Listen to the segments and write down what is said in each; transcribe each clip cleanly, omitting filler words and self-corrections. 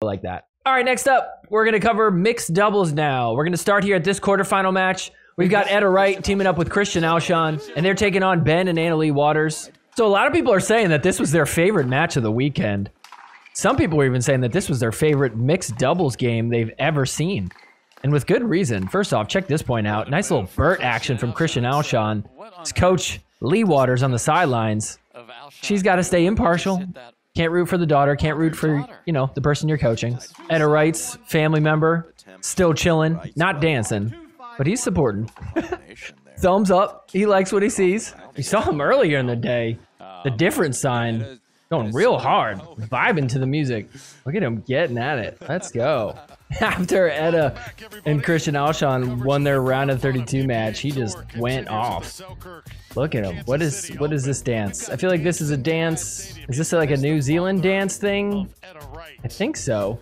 like that. All right, next up, we're going to cover mixed doubles now. We're going to start here at this quarterfinal match. We've got Etta Wright teaming up with Christian Alshon, and they're taking on Ben and Anna Leigh Waters. So a lot of people are saying that this was their favorite match of the weekend. Some people were even saying that this was their favorite mixed doubles game they've ever seen. And with good reason. First off, check this point out. Nice little Burt action from Christian Alshon. His coach, Leigh Waters, on the sidelines. She's got to stay impartial. Can't root for the daughter. Can't root for, you know, the person you're coaching. Etta Wright's family member, still chilling, not dancing, but he's supporting. Thumbs up. He likes what he sees. We saw him earlier in the day. The difference sign going real hard, vibing to the music. Look at him getting at it. Let's go. After Etta and Christian Alshon won their round of 32 match, he just went off. Look at him. What is this dance? I feel like this is a dance. Is this like a New Zealand dance thing? I think so.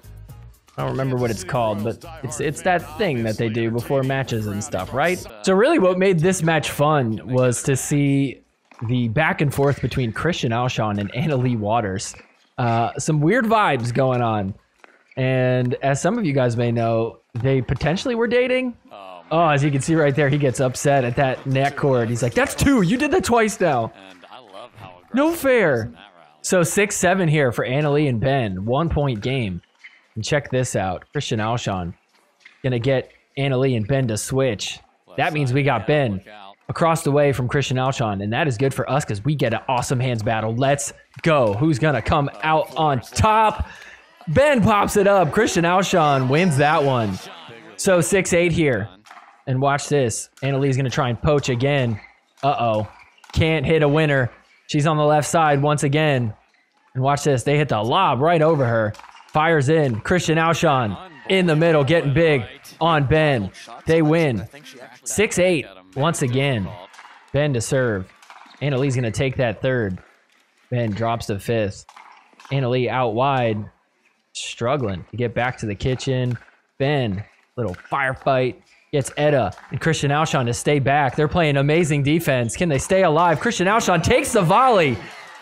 I don't remember what it's called, but it's that thing that they do before matches and stuff, right? So really what made this match fun was to see the back and forth between Christian Alshon and Anna Leigh Waters. Some weird vibes going on. And as some of you guys may know, they potentially were dating. Oh, as you can see right there, he gets upset at that neck cord. He's like, that's 2. You did that twice now. No fair. So 6-7 here for Anna Leigh and Ben. 1-point game. And check this out. Christian Alshon gonna get Anna Leigh and Ben to switch. That means we got Ben across the way from Christian Alshon, and that is good for us because we get an awesome hands battle. Let's go. Who's gonna come out on top? Ben pops it up. Christian Alshon wins that one. So 6-8 here. And watch this. Anna Leigh's going to try and poach again. Uh-oh. Can't hit a winner. She's on the left side once again. And watch this. They hit the lob right over her. Fires in. Christian Alshon in the middle, getting big on Ben. They win. 6-8 once again. Ben to serve. Anna Leigh's going to take that third. Ben drops the fifth. Anna Leigh out wide. Struggling to get back to the kitchen. Ben, little firefight, gets Etta and Christian Alshon to stay back. They're playing amazing defense. Can they stay alive? Christian Alshon takes the volley.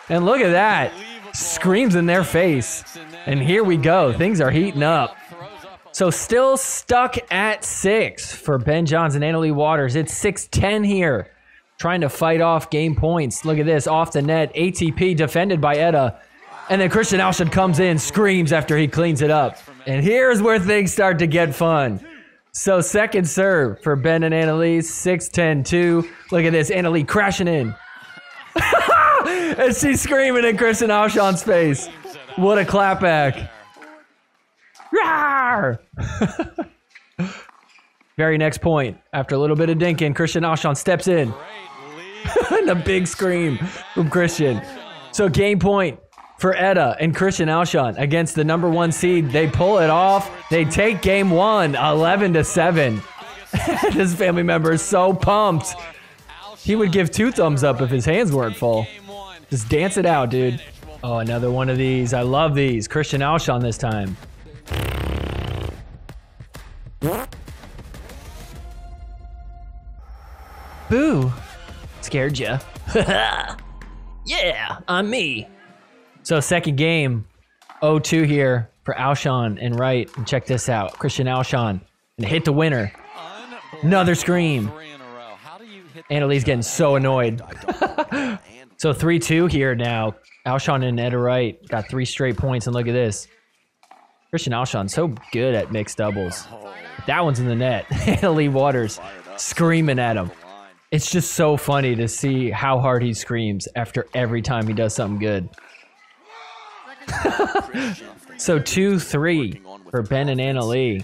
And look at that. Screams in their face. And here we go. Things are heating up. So still stuck at 6 for Ben Johns and Anna Leigh Waters. It's 6-10 here. Trying to fight off game points. Look at this. Off the net. ATP defended by Etta. And then Christian Alshon comes in, screams after he cleans it up. And here's where things start to get fun. So second serve for Ben and Anna Leigh, 6-10-2. Look at this, Anna Leigh crashing in. And she's screaming in Christian Alshon's face. What a clapback. Rawr! Very next point, after a little bit of dinking, Christian Alshon steps in. And a big scream from Christian. So game point for Etta and Christian Alshon against the number 1 seed. They pull it off. They take game 1, 11-7. His family member is so pumped. He would give 2 thumbs up if his hands weren't full. Just dance it out, dude. Oh, another one of these. I love these. Christian Alshon this time. Boo. Scared ya. Yeah, I'm me. So second game, 0-2 here for Alshon and Wright. And check this out. Christian Alshon and hit the winner. Another scream. Anna Leigh's getting so annoyed. So 3-2 here now. Alshon and Etta Wright got 3 straight points. And look at this. Christian Alshon so good at mixed doubles. That one's in the net. Anna Leigh Waters screaming at him. It's just so funny to see how hard he screams after every time he does something good. So 2-3 for Ben and Anna Leigh.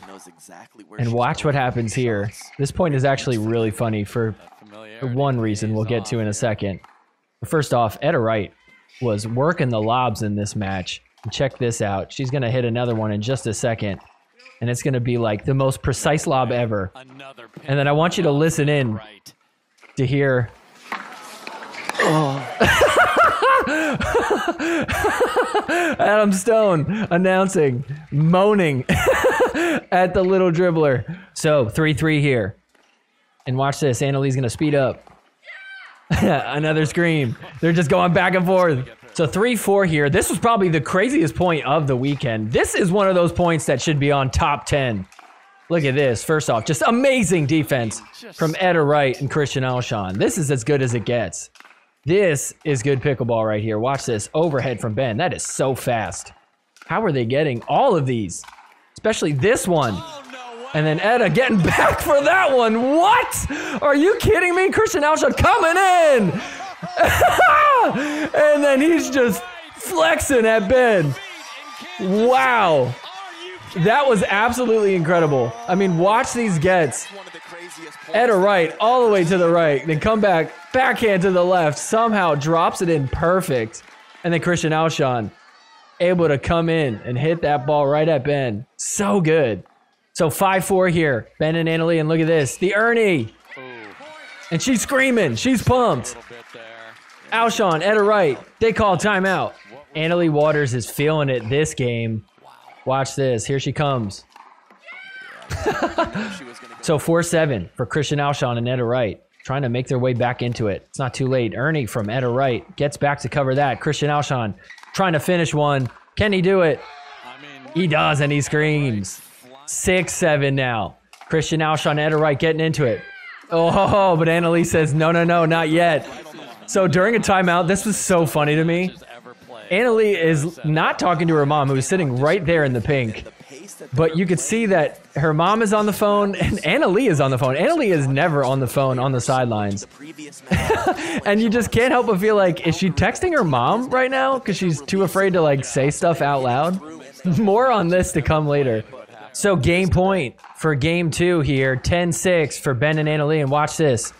And watch what happens here. This point is actually really funny for one reason we'll get to in a second. But first off, Etta Wright was working the lobs in this match. And check this out. She's going to hit another one in just a second. And it's going to be like the most precise lob ever. And then I want you to listen in to hear... Oh. Adam Stone announcing, moaning at the little dribbler. So 3-3 here. And watch this. Anna Leigh's going to speed up. Another scream. They're just going back and forth. So 3-4 here. This was probably the craziest point of the weekend. This is one of those points that should be on top 10. Look at this. First off, just amazing defense from Etta Wright and Christian Alshon. This is as good as it gets. This is good pickleball right here. Watch this. Overhead from Ben. That is so fast. How are they getting all of these? Especially this one. And then Etta getting back for that one. What? Are you kidding me? Christian Alshon coming in. And then he's just flexing at Ben. Wow. That was absolutely incredible. I mean, watch these gets. Etta Wright all the way to the right. Then come back, backhand to the left. Somehow drops it in perfect. And then Christian Alshon able to come in and hit that ball right at Ben. So good. So 5-4 here. Ben and Annalie, and look at this. The Ernie. And she's screaming. She's pumped. Alshon, Etta Wright. They call timeout. Annalie Waters is feeling it this game. Watch this. Here she comes. So 4-7 for Christian Alshon and Etta Wright. Trying to make their way back into it. It's not too late. Ernie from Etta Wright gets back to cover that. Christian Alshon trying to finish one. Can he do it? He does, and he screams. 6-7 now. Christian Alshon, Etta Wright getting into it. Oh, but Annalie says, no, not yet. So during a timeout, this was so funny to me. Annalie is not talking to her mom, who is sitting right there in the pink. But you could see that her mom is on the phone, and Annalie is on the phone. Annalie is never on the phone on the sidelines. And you just can't help but feel like, is she texting her mom right now? Because she's too afraid to, like, say stuff out loud. More on this to come later. So game point for game 2 here. 10-6 for Ben and Annalie. And watch this.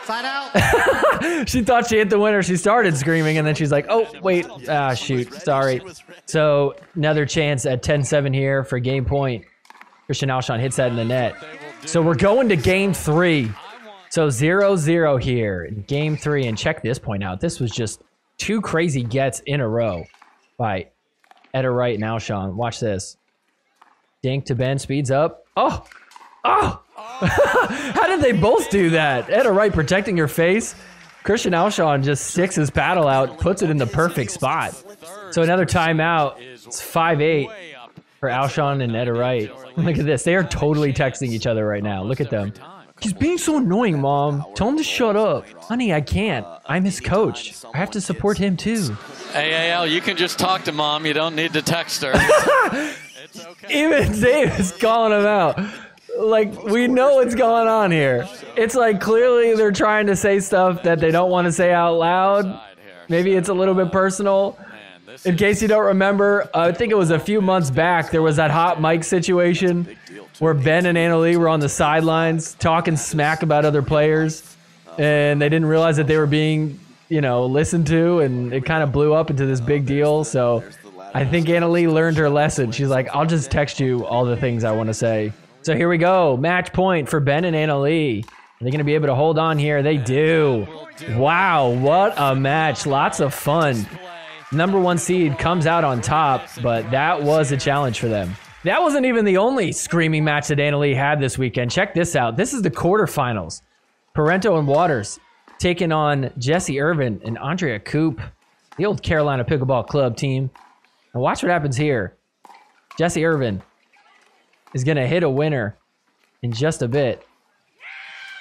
Side out. She thought she hit the winner. She started screaming, and then she's like, oh, wait. Shoot. Sorry. So another chance at 10-7 here for game point. Christian Alshon hits that in the net. So we're going to game 3. So 0-0 here in game 3. And check this point out. This was just 2 crazy gets in a row by Etta Wright and Alshon. Watch this. Dink to Ben. Speeds up. Oh! How did they both do that? Etta Wright protecting her face. Christian Alshon just sticks his paddle out, puts it in the perfect spot. So another timeout. It's 5-8 for Alshon and Etta Wright. Look at this. They are totally texting each other right now. Look at them. He's being so annoying, Mom. Tell him to shut up. Honey, I can't. I'm his coach. I have to support him too. AAL, you can just talk to Mom. You don't need to text her. It's okay. Even Dave is calling him out. Like, we know what's going on here. It's like clearly they're trying to say stuff that they don't want to say out loud. Maybe it's a little bit personal. In case you don't remember, I think it was a few months back, there was that hot mic situation where Ben and Annalie were on the sidelines talking smack about other players, and they didn't realize that they were being, listened to, and it kind of blew up into this big deal. So I think Annalie learned her lesson. She's like, I'll just text you all the things I want to say. So here we go. Match point for Ben and Annalie. Are they going to be able to hold on here? They do. Wow, what a match. Lots of fun. Number 1 seed comes out on top, but that was a challenge for them. That wasn't even the only screaming match that Annalie had this weekend. Check this out. This is the quarterfinals. Parento and Waters taking on Jesse Irvin and Andrea Coop, the old Carolina Pickleball Club team. And watch what happens here. Jesse Irvin is going to hit a winner in just a bit.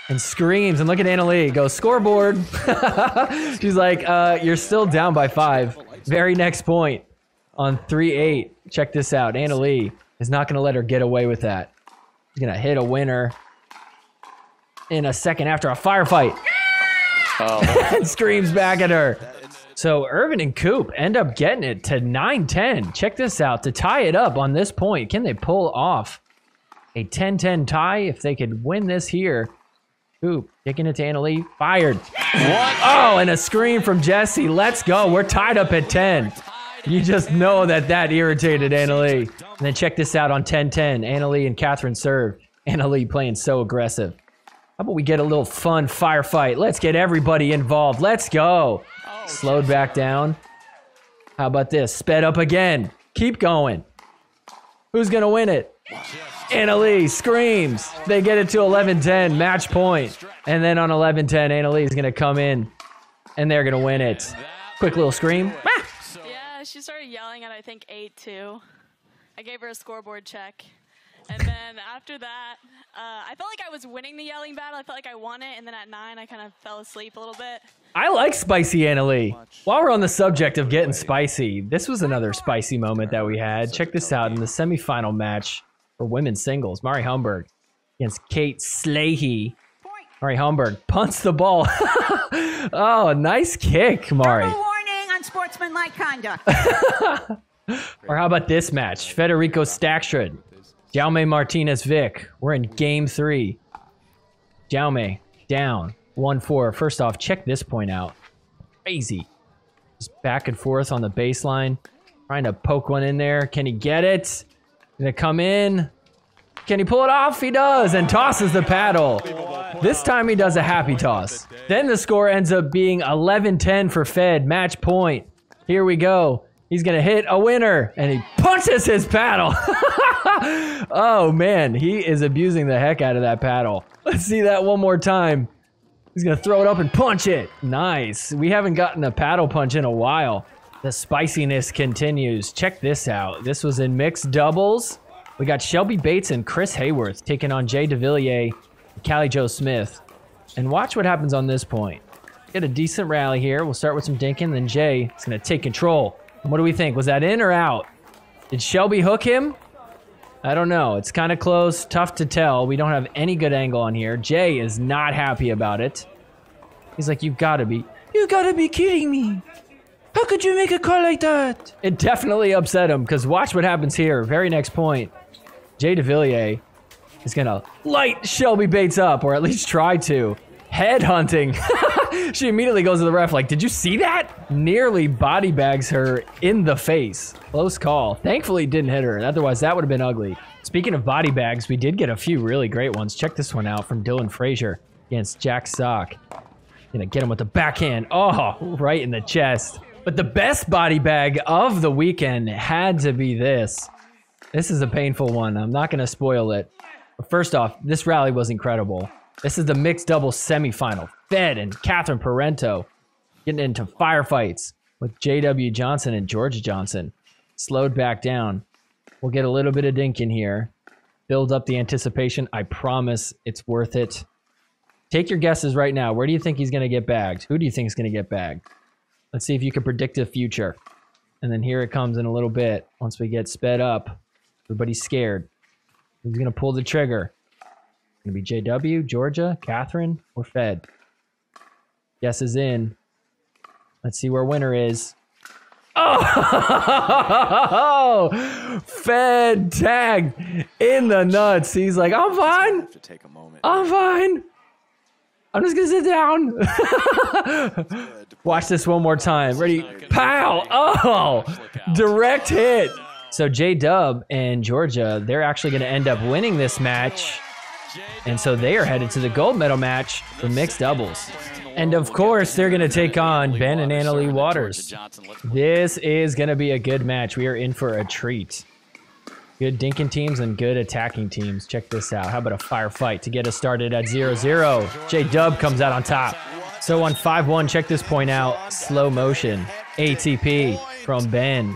And screams, and look at Annalie, goes, scoreboard. She's like, you're still down by 5. Very next point on 3-8. Check this out. Annalie is not going to let her get away with that. She's going to hit a winner in a second after a firefight. And screams back at her. So Irvin and Coop end up getting it to 9-10. Check this out. To tie it up on this point, can they pull off a 10-10 tie? If they could win this here. Coop kicking it to Annalie. Fired. What? Oh, and a scream from Jesse. Let's go. We're tied up at 10. You just know that irritated Annalie. And then check this out on 10-10. Annalie and Catherine serve. Annalie playing so aggressive. How about we get a little fun firefight? Let's get everybody involved. Let's go. Slowed back down. How about this? Sped up again. Keep going. Who's going to win it? Annalie screams. They get it to 11-10, match point. And then on 11-10, Annalie is going to come in, and they're going to win it. Quick little scream. Ah! Yeah, she started yelling at, I think, 8-2. I gave her a scoreboard check. And then after that, I felt like I was winning the yelling battle. I felt like I won it. And then at 9, I kind of fell asleep a little bit. I like spicy Anna Leigh. While we're on the subject of getting spicy, this was another spicy moment that we had. Check this out in the semifinal match for women's singles. Mari Humberg against Kate Slahy. Mari Humberg punts the ball. Oh, nice kick, Mari. Warning on sportsmanlike conduct. Or how about this match? Federico Staksrud, Jaume Martinez-Vick. We're in game 3. Jaume down 1-4. First off, check this point out. Crazy. Just back and forth on the baseline. Trying to poke one in there. Can he get it? Gonna come in. Can he pull it off? He does, and tosses the paddle. This time he does a happy toss. Then the score ends up being 11-10 for Fed. Match point. Here we go. He's gonna hit a winner, and he punches his paddle. Oh man, he is abusing the heck out of that paddle. Let's see that one more time. He's gonna throw it up and punch it. Nice. We haven't gotten a paddle punch in a while. The spiciness continues. Check this out. This was in mixed doubles. We got Shelby Bates and Chris Hayworth taking on Jay DeVilliers and Callie Jo Smith. And watch what happens on this point. Get a decent rally here. We'll start with some dinking, then Jay is gonna take control. And what do we think? Was that in or out? Did Shelby hook him? I don't know. It's kind of close. Tough to tell. We don't have any good angle on here. Jay is not happy about it. He's like, you gotta be kidding me. How could you make a call like that? It definitely upset him, because watch what happens here. Very next point. Jay DeVilliers is gonna light Shelby Bates up, or at least try to. Head hunting. She immediately goes to the ref like, did you see that? Nearly body bags her in the face. Close call. Thankfully didn't hit her. Otherwise that would have been ugly. Speaking of body bags, we did get a few really great ones. Check this one out from Dylan Frazier against Jack Sock. Gonna get him with the backhand. Oh, right in the chest. But the best body bag of the weekend had to be this. This is a painful one. I'm not gonna spoil it. But first off, this rally was incredible. This is the mixed doubles semifinal. Fed and Catherine Parento getting into firefights with J.W. Johnson and Georgia Johnson. Slowed back down. We'll get a little bit of dink in here. Build up the anticipation. I promise it's worth it. Take your guesses right now. Where do you think he's going to get bagged? Who do you think is going to get bagged? Let's see if you can predict the future. And then here it comes in a little bit. Once we get sped up, everybody's scared. Who's going to pull the trigger? Going to be JW, Georgia, Catherine, or Fed? Guess is in. Let's see where winner is. Oh! Fed tagged in the nuts. He's like, I'm fine. I'm fine. I'm just going to sit down. Watch this one more time. Ready? Pow! Oh! Direct hit. So J-Dub and Georgia, they're actually going to end up winning this match. And so they are headed to the gold medal match for mixed doubles. And of course, they're going to take on Ben and Anna Leigh Waters. This is going to be a good match. We are in for a treat. Good dinking teams and good attacking teams. Check this out. How about a firefight to get us started at 0-0? J-Dub comes out on top. So on 5-1, check this point out. Slow motion. ATP from Ben.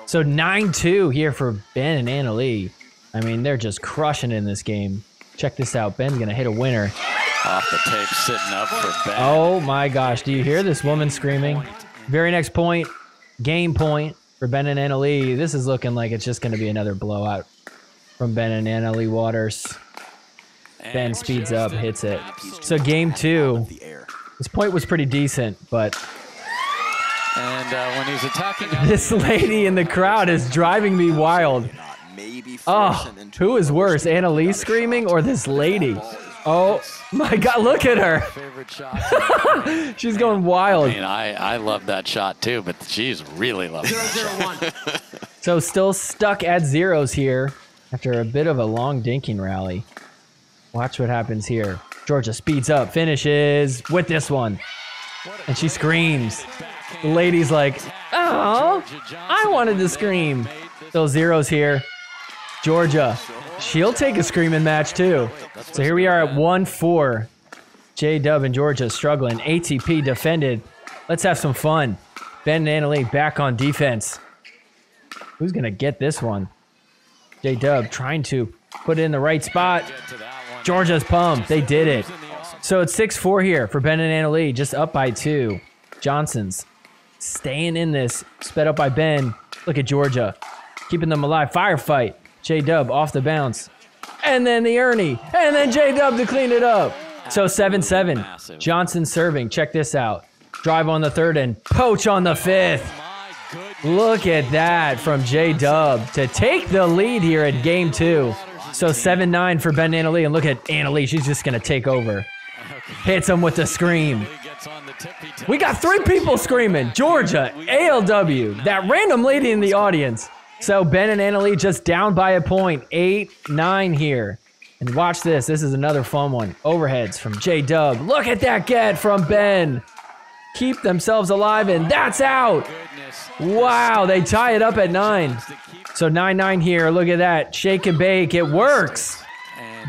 So 9-2 here for Ben and Anna Leigh. I mean, they're just crushing in this game. Check this out. Ben's going to hit a winner. Off the tape, sitting up for Ben. Oh my gosh. Do you hear this woman screaming? Very next point. Game point for Ben and Anna Leigh. This is looking like it's just going to be another blowout from Ben and Anna Leigh Waters. Ben speeds up, hits it. So game 2. This point was pretty decent, but... And when he's attacking... This lady in the crowd is driving me wild. Oh, who is worse, Anna Leigh screaming or this lady? Oh my God, look at her. She's going wild. I mean, I love that shot too, but she's really loving that shot. So still stuck at zeros here after a bit of a long dinking rally. Watch what happens here. Georgia speeds up, finishes with this one. And she screams. The lady's like, oh, I wanted to scream. Still zeros here. Georgia, she'll take a screaming match too. So here we are at 1-4. J-Dub and Georgia struggling. ATP defended. Let's have some fun. Ben and Annalee back on defense. Who's going to get this one? J-Dub trying to put it in the right spot. Georgia's pumped. They did it. So it's 6-4 here for Ben and Annalee, just up by 2. Johnson's staying in this. Sped up by Ben. Look at Georgia. Keeping them alive. Firefight. J-Dub off the bounce. And then the Ernie. And then J-Dub to clean it up. So 7-7. Johnson serving. Check this out. Drive on the 3rd and poach on the 5th. Look at that from J-Dub to take the lead here at game 2. So 7-9 for Ben and Annalee. And look at Annalee. She's just going to take over. Hits him with the scream. We got 3 people screaming. Georgia, ALW, that random lady in the audience. So Ben and Annalee just down by a point. 8-9 here. And watch this. This is another fun one. Overheads from J-Dub. Look at that get from Ben. Keep themselves alive, and that's out. Wow, they tie it up at 9. So 9-9 here. Look at that. Shake and bake. It works.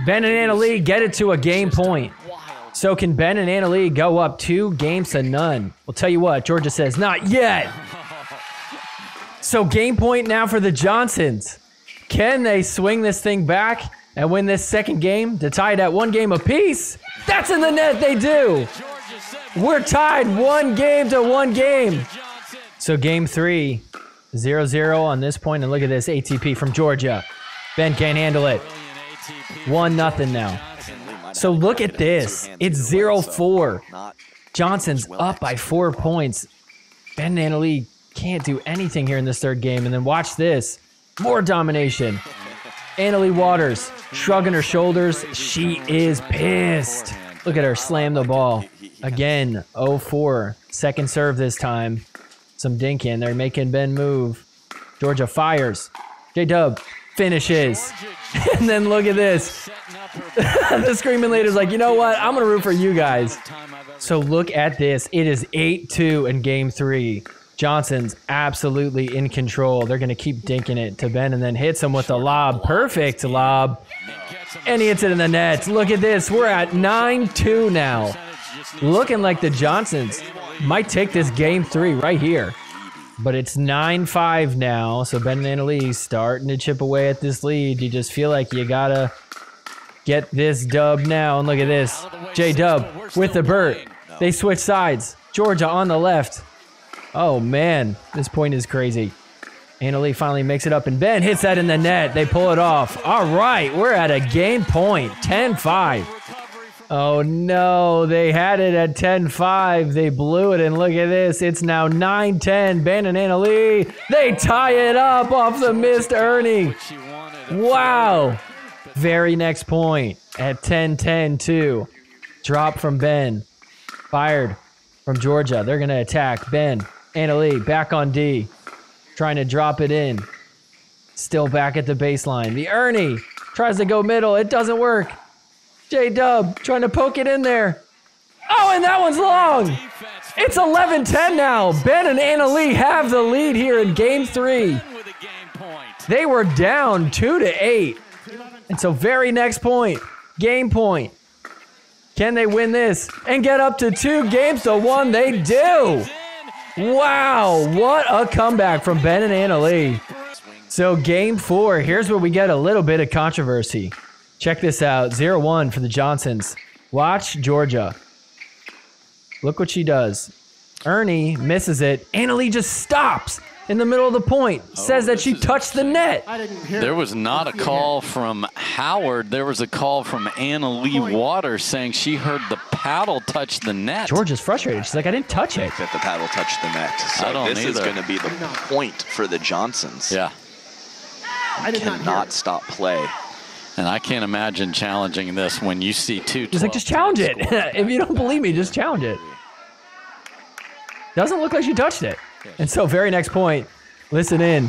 Ben and Annalee get it to a game point. So can Ben and Annalee go up 2-0? We'll tell you what, Georgia says, not yet. So game point now for the Johnsons. Can they swing this thing back and win this second game to tie it at 1 game apiece? That's in the net, they do. We're tied 1 game to 1 game. So game 3, 0-0 on this point, and look at this ATP from Georgia. Ben can't handle it. 1-0 now. So look at this. It's 0-4. Johnson's up by 4 points. Ben and Annalee can't do anything here in this 3rd game. And then watch this. More domination. Annalee Waters shrugging her shoulders. She is pissed. Look at her slam the ball. Again, 0-4. Second serve this time. Some dinking. They're making Ben move. Georgia fires. J-Dub finishes. And then look at this. The screaming lady's like, you know what? I'm going to root for you guys. So look at this. It is 8-2 in game 3. Johnson's absolutely in control. They're going to keep dinking it to Ben and then hits him with a lob. Perfect lob. And he hits it in the net. Look at this. We're at 9-2 now. Looking like the Johnsons might take this game 3 right here. But it's 9-5 now. So Ben and Annalee starting to chip away at this lead. You just feel like you got to get this dub now. And look at this. J-Dub with the Burt. They switch sides. Georgia on the left. Oh, man. This point is crazy. Annalee finally makes it up, and Ben hits that in the net. They pull it off. All right, we're at a game point. 10-5. Oh, no. They had it at 10-5. They blew it, and look at this. It's now 9-10. Ben and Annalee, they tie it up off the missed Ernie. Wow. Very next point at 10-10 too. Drop from Ben. Fired from Georgia. They're going to attack. Ben, Annalee, back on D. Trying to drop it in. Still back at the baseline. The Ernie tries to go middle. It doesn't work. J-Dub trying to poke it in there. Oh, and that one's long. It's 11-10 now. Ben and Annalee have the lead here in game 3. They were down 2-8. And so very next point, game point. Can they win this and get up to 2-1? They do. Wow, what a comeback from Ben and Annalee. So game 4, here's where we get a little bit of controversy. Check this out, 0-1 for the Johnsons. Watch Georgia. Look what she does. Ernie misses it. Annalee just stops in the middle of the point. Says that she touched the net. There was not a call from Howard. There was a call from Annalee Waters saying she heard the paddle touch the net. Georgia's frustrated. She's like, I didn't touch it. That the paddle touched the net. So this is going to be the point for the Johnsons. Yeah. You cannot stop play. And I can't imagine challenging this when you see 2. He's like, just challenge it. If you don't believe me, just challenge it. Doesn't look like she touched it. And so very next point, listen in.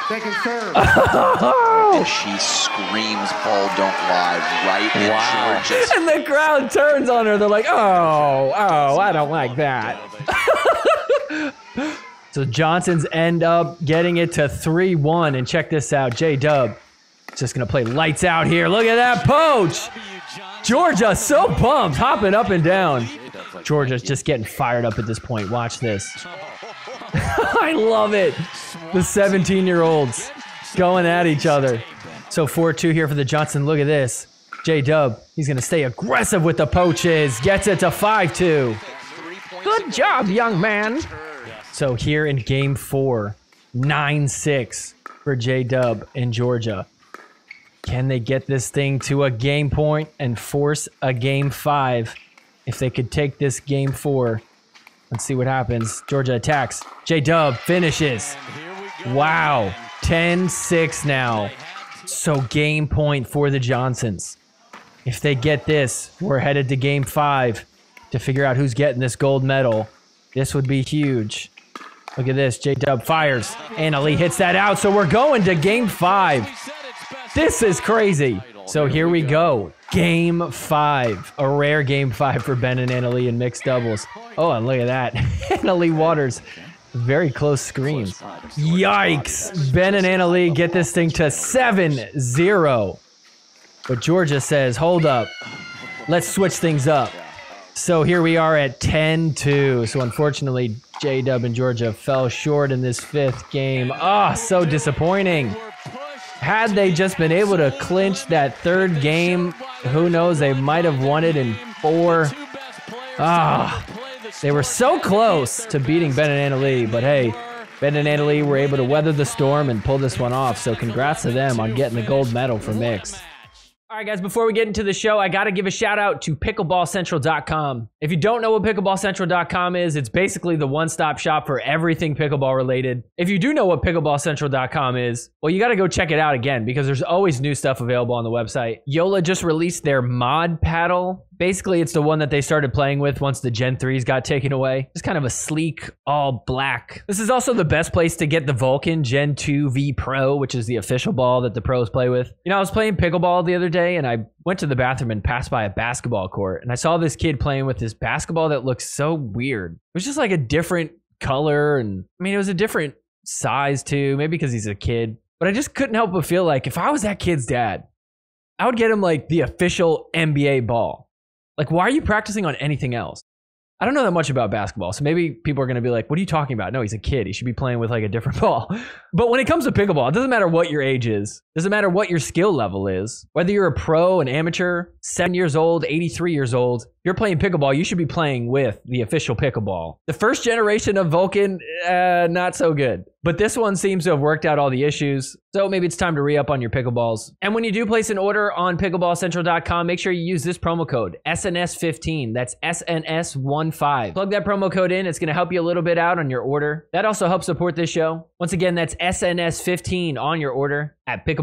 Second serve. And she screams, ball don't lie, right in Georgia's. And the crowd turns on her. They're like, oh, I don't like that. So Johnsons end up getting it to 3-1. And check this out, J-Dub just going to play lights out here. Look at that poach. Georgia so pumped, hopping up and down. Georgia's just getting fired up at this point. Watch this. I love it. The 17-year-olds going at each other. So 4-2 here for the Johnson. Look at this. J-Dub, he's going to stay aggressive with the poaches. Gets it to 5-2. Good job, young man. So here in game 4, 9-6 for J-Dub in Georgia. Can they get this thing to a game point and force a game 5? If they could take this game 4, let's see what happens. Georgia attacks. J-Dub finishes. Wow. 10-6 now. So game point for the Johnsons. If they get this, we're headed to game 5 to figure out who's getting this gold medal. This would be huge. Look at this. J-Dub fires. Anna Leigh hits that out. So we're going to game 5. This is crazy. So here we go. Game 5. A rare game 5 for Ben and Anna Leigh in mixed doubles. Oh, and look at that. Anna Leigh Waters. Very close screens. Yikes. Ben and Anna Leigh get this thing to 7-0. But Georgia says, hold up. Let's switch things up. So here we are at 10-2. So unfortunately, J-Dub and Georgia fell short in this 5th game. Ah, so disappointing. Had they just been able to clinch that 3rd game, who knows, they might have won it in 4. Ah, they were so close to beating Ben and Anna Leigh, but hey, Ben and Anna Leigh were able to weather the storm and pull this one off, so congrats to them on getting the gold medal for mixed. All right, guys, before we get into the show, I got to give a shout out to pickleballcentral.com. If you don't know what pickleballcentral.com is, it's basically the one-stop shop for everything pickleball related. If you do know what pickleballcentral.com is, well, you got to go check it out again because there's always new stuff available on the website. Yola just released their mod paddle. Basically, it's the one that they started playing with once the Gen 3s got taken away. Just kind of a sleek, all black. This is also the best place to get the Vulcan Gen 2 V Pro, which is the official ball that the pros play with. You know, I was playing pickleball the other day, and I went to the bathroom and passed by a basketball court, and I saw this kid playing with this basketball that looked so weird. It was just like a different color, and I mean, it was a different size too, maybe because he's a kid. But I just couldn't help but feel like if I was that kid's dad, I would get him like the official NBA ball. Like, why are you practicing on anything else? I don't know that much about basketball, so maybe people are going to be like, what are you talking about? No, he's a kid. He should be playing with like a different ball. But when it comes to pickleball, it doesn't matter what your age is. It doesn't matter what your skill level is. Whether you're a pro, an amateur, 7 years old, 83 years old, if you're playing pickleball, you should be playing with the official pickleball. The first generation of Vulcan, not so good. But this one seems to have worked out all the issues. So maybe it's time to re-up on your pickleballs. And when you do place an order on pickleballcentral.com, make sure you use this promo code, SNS15. That's SNS15. Plug that promo code in. It's going to help you a little bit out on your order. That also helps support this show. Once again, that's SNS15 on your order at pickleballcentral.com.